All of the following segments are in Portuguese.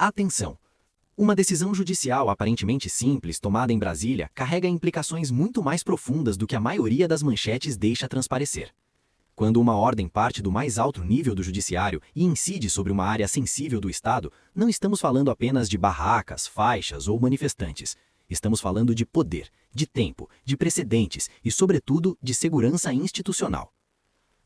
Atenção! Uma decisão judicial aparentemente simples tomada em Brasília carrega implicações muito mais profundas do que a maioria das manchetes deixa transparecer. Quando uma ordem parte do mais alto nível do judiciário e incide sobre uma área sensível do Estado, não estamos falando apenas de barracas, faixas ou manifestantes. Estamos falando de poder, de tempo, de precedentes e, sobretudo, de segurança institucional.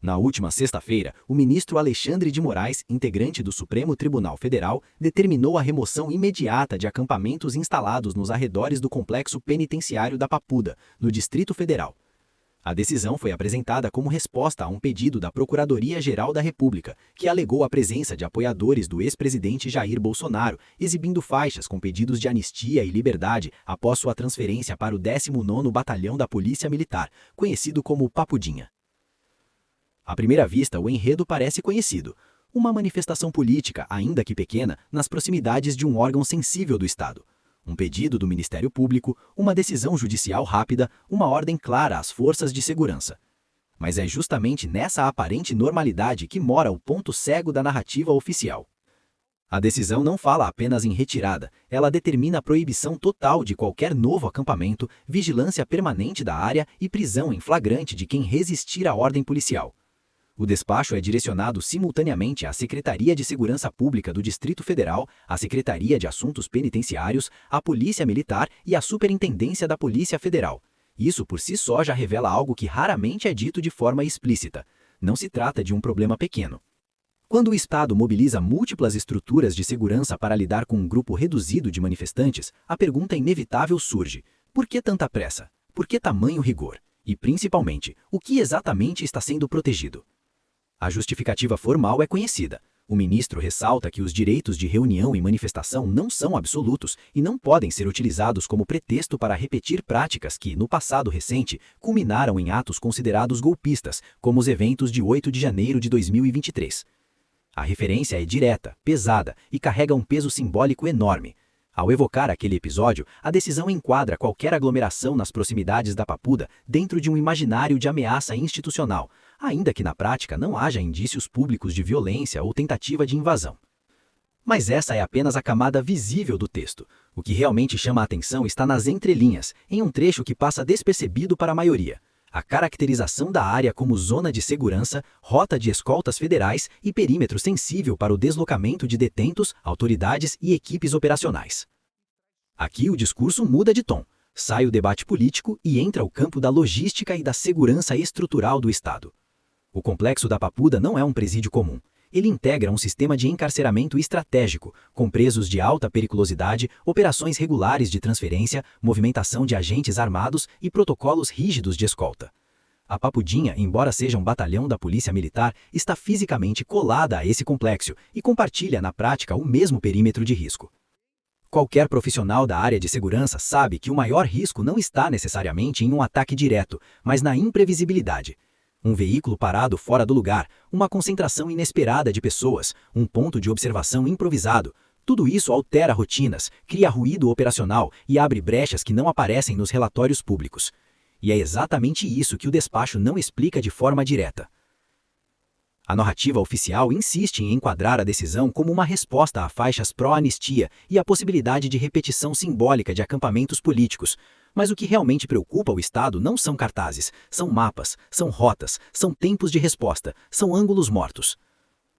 Na última sexta-feira, o ministro Alexandre de Moraes, integrante do Supremo Tribunal Federal, determinou a remoção imediata de acampamentos instalados nos arredores do complexo penitenciário da Papuda, no Distrito Federal. A decisão foi apresentada como resposta a um pedido da Procuradoria-Geral da República, que alegou a presença de apoiadores do ex-presidente Jair Bolsonaro, exibindo faixas com pedidos de anistia e liberdade após sua transferência para o 19º Batalhão da Polícia Militar, conhecido como Papudinha. À primeira vista, o enredo parece conhecido. Uma manifestação política, ainda que pequena, nas proximidades de um órgão sensível do Estado. Um pedido do Ministério Público, uma decisão judicial rápida, uma ordem clara às forças de segurança. Mas é justamente nessa aparente normalidade que mora o ponto cego da narrativa oficial. A decisão não fala apenas em retirada, ela determina a proibição total de qualquer novo acampamento, vigilância permanente da área e prisão em flagrante de quem resistir à ordem policial. O despacho é direcionado simultaneamente à Secretaria de Segurança Pública do Distrito Federal, à Secretaria de Assuntos Penitenciários, à Polícia Militar e à Superintendência da Polícia Federal. Isso por si só já revela algo que raramente é dito de forma explícita. Não se trata de um problema pequeno. Quando o Estado mobiliza múltiplas estruturas de segurança para lidar com um grupo reduzido de manifestantes, a pergunta inevitável surge: por que tanta pressa? Por que tamanho rigor? E, principalmente, o que exatamente está sendo protegido? A justificativa formal é conhecida. O ministro ressalta que os direitos de reunião e manifestação não são absolutos e não podem ser utilizados como pretexto para repetir práticas que, no passado recente, culminaram em atos considerados golpistas, como os eventos de 8 de janeiro de 2023. A referência é direta, pesada e carrega um peso simbólico enorme. Ao evocar aquele episódio, a decisão enquadra qualquer aglomeração nas proximidades da Papuda dentro de um imaginário de ameaça institucional, ainda que na prática não haja indícios públicos de violência ou tentativa de invasão. Mas essa é apenas a camada visível do texto. O que realmente chama a atenção está nas entrelinhas, em um trecho que passa despercebido para a maioria. A caracterização da área como zona de segurança, rota de escoltas federais e perímetro sensível para o deslocamento de detentos, autoridades e equipes operacionais. Aqui o discurso muda de tom, sai o debate político e entra o campo da logística e da segurança estrutural do Estado. O complexo da Papuda não é um presídio comum. Ele integra um sistema de encarceramento estratégico, com presos de alta periculosidade, operações regulares de transferência, movimentação de agentes armados e protocolos rígidos de escolta. A Papudinha, embora seja um batalhão da Polícia Militar, está fisicamente colada a esse complexo e compartilha na prática o mesmo perímetro de risco. Qualquer profissional da área de segurança sabe que o maior risco não está necessariamente em um ataque direto, mas na imprevisibilidade. Um veículo parado fora do lugar, uma concentração inesperada de pessoas, um ponto de observação improvisado. Tudo isso altera rotinas, cria ruído operacional e abre brechas que não aparecem nos relatórios públicos. E é exatamente isso que o despacho não explica de forma direta. A narrativa oficial insiste em enquadrar a decisão como uma resposta a faixas pró-anistia e a possibilidade de repetição simbólica de acampamentos políticos. Mas o que realmente preocupa o Estado não são cartazes, são mapas, são rotas, são tempos de resposta, são ângulos mortos.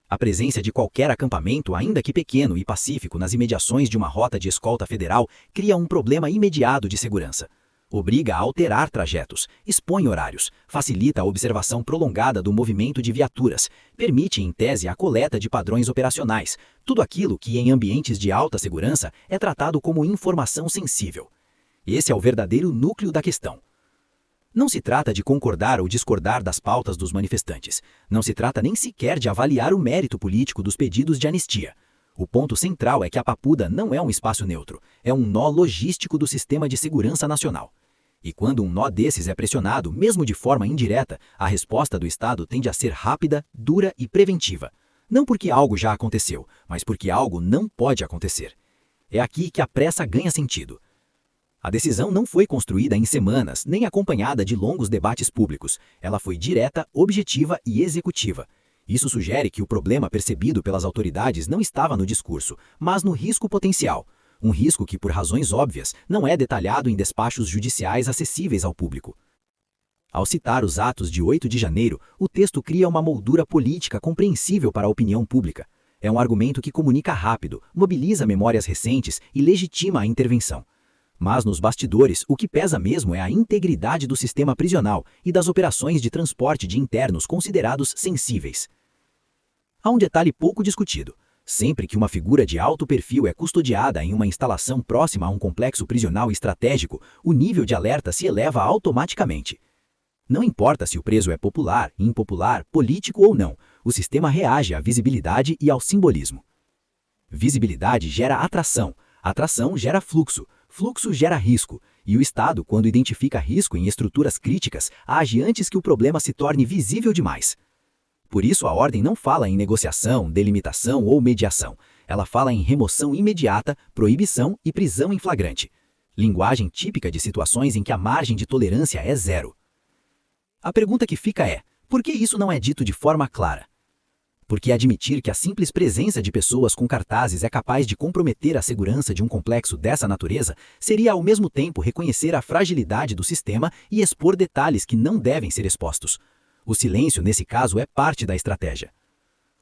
A presença de qualquer acampamento, ainda que pequeno e pacífico, nas imediações de uma rota de escolta federal, cria um problema imediato de segurança. Obriga a alterar trajetos, expõe horários, facilita a observação prolongada do movimento de viaturas, permite, em tese, a coleta de padrões operacionais, tudo aquilo que, em ambientes de alta segurança, é tratado como informação sensível. Esse é o verdadeiro núcleo da questão. Não se trata de concordar ou discordar das pautas dos manifestantes. Não se trata nem sequer de avaliar o mérito político dos pedidos de anistia. O ponto central é que a Papuda não é um espaço neutro, é um nó logístico do sistema de segurança nacional. E quando um nó desses é pressionado, mesmo de forma indireta, a resposta do Estado tende a ser rápida, dura e preventiva. Não porque algo já aconteceu, mas porque algo não pode acontecer. É aqui que a pressa ganha sentido. A decisão não foi construída em semanas, nem acompanhada de longos debates públicos. Ela foi direta, objetiva e executiva. Isso sugere que o problema percebido pelas autoridades não estava no discurso, mas no risco potencial. Um risco que, por razões óbvias, não é detalhado em despachos judiciais acessíveis ao público. Ao citar os atos de 8 de janeiro, o texto cria uma moldura política compreensível para a opinião pública. É um argumento que comunica rápido, mobiliza memórias recentes e legitima a intervenção. Mas nos bastidores, o que pesa mesmo é a integridade do sistema prisional e das operações de transporte de internos considerados sensíveis. Há um detalhe pouco discutido. Sempre que uma figura de alto perfil é custodiada em uma instalação próxima a um complexo prisional estratégico, o nível de alerta se eleva automaticamente. Não importa se o preso é popular, impopular, político ou não, o sistema reage à visibilidade e ao simbolismo. Visibilidade gera atração, atração gera fluxo, fluxo gera risco, e o Estado, quando identifica risco em estruturas críticas, age antes que o problema se torne visível demais. Por isso, a ordem não fala em negociação, delimitação ou mediação. Ela fala em remoção imediata, proibição e prisão em flagrante. Linguagem típica de situações em que a margem de tolerância é zero. A pergunta que fica é, por que isso não é dito de forma clara? Porque admitir que a simples presença de pessoas com cartazes é capaz de comprometer a segurança de um complexo dessa natureza seria ao mesmo tempo reconhecer a fragilidade do sistema e expor detalhes que não devem ser expostos. O silêncio, nesse caso, é parte da estratégia.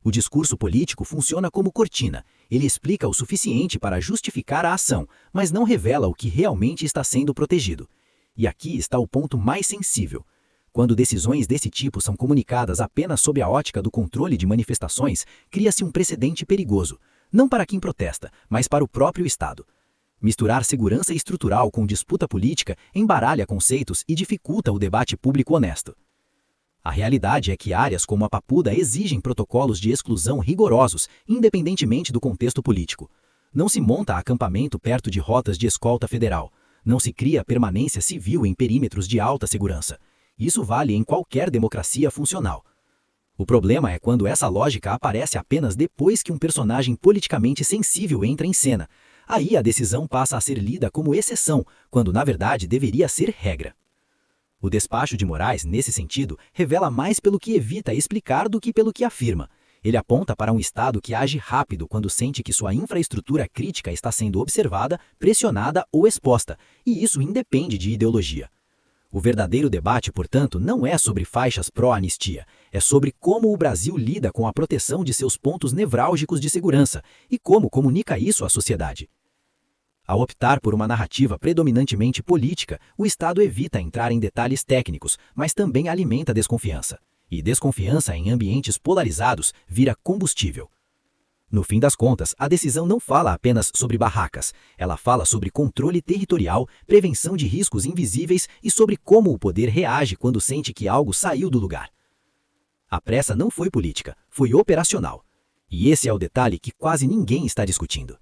O discurso político funciona como cortina. Ele explica o suficiente para justificar a ação, mas não revela o que realmente está sendo protegido. E aqui está o ponto mais sensível. Quando decisões desse tipo são comunicadas apenas sob a ótica do controle de manifestações, cria-se um precedente perigoso, não para quem protesta, mas para o próprio Estado. Misturar segurança estrutural com disputa política embaralha conceitos e dificulta o debate público honesto. A realidade é que áreas como a Papuda exigem protocolos de exclusão rigorosos, independentemente do contexto político. Não se monta acampamento perto de rotas de escolta federal. Não se cria permanência civil em perímetros de alta segurança. Isso vale em qualquer democracia funcional. O problema é quando essa lógica aparece apenas depois que um personagem politicamente sensível entra em cena. Aí a decisão passa a ser lida como exceção, quando na verdade deveria ser regra. O despacho de Moraes, nesse sentido, revela mais pelo que evita explicar do que pelo que afirma. Ele aponta para um Estado que age rápido quando sente que sua infraestrutura crítica está sendo observada, pressionada ou exposta, e isso independe de ideologia. O verdadeiro debate, portanto, não é sobre faixas pró-anistia, é sobre como o Brasil lida com a proteção de seus pontos nevrálgicos de segurança e como comunica isso à sociedade. Ao optar por uma narrativa predominantemente política, o Estado evita entrar em detalhes técnicos, mas também alimenta desconfiança. E desconfiança em ambientes polarizados vira combustível. No fim das contas, a decisão não fala apenas sobre barracas, ela fala sobre controle territorial, prevenção de riscos invisíveis e sobre como o poder reage quando sente que algo saiu do lugar. A pressa não foi política, foi operacional. E esse é o detalhe que quase ninguém está discutindo.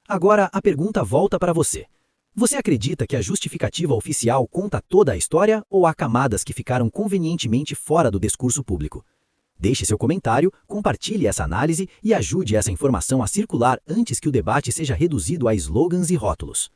Agora a pergunta volta para você. Você acredita que a justificativa oficial conta toda a história ou há camadas que ficaram convenientemente fora do discurso público? Deixe seu comentário, compartilhe essa análise e ajude essa informação a circular antes que o debate seja reduzido a slogans e rótulos.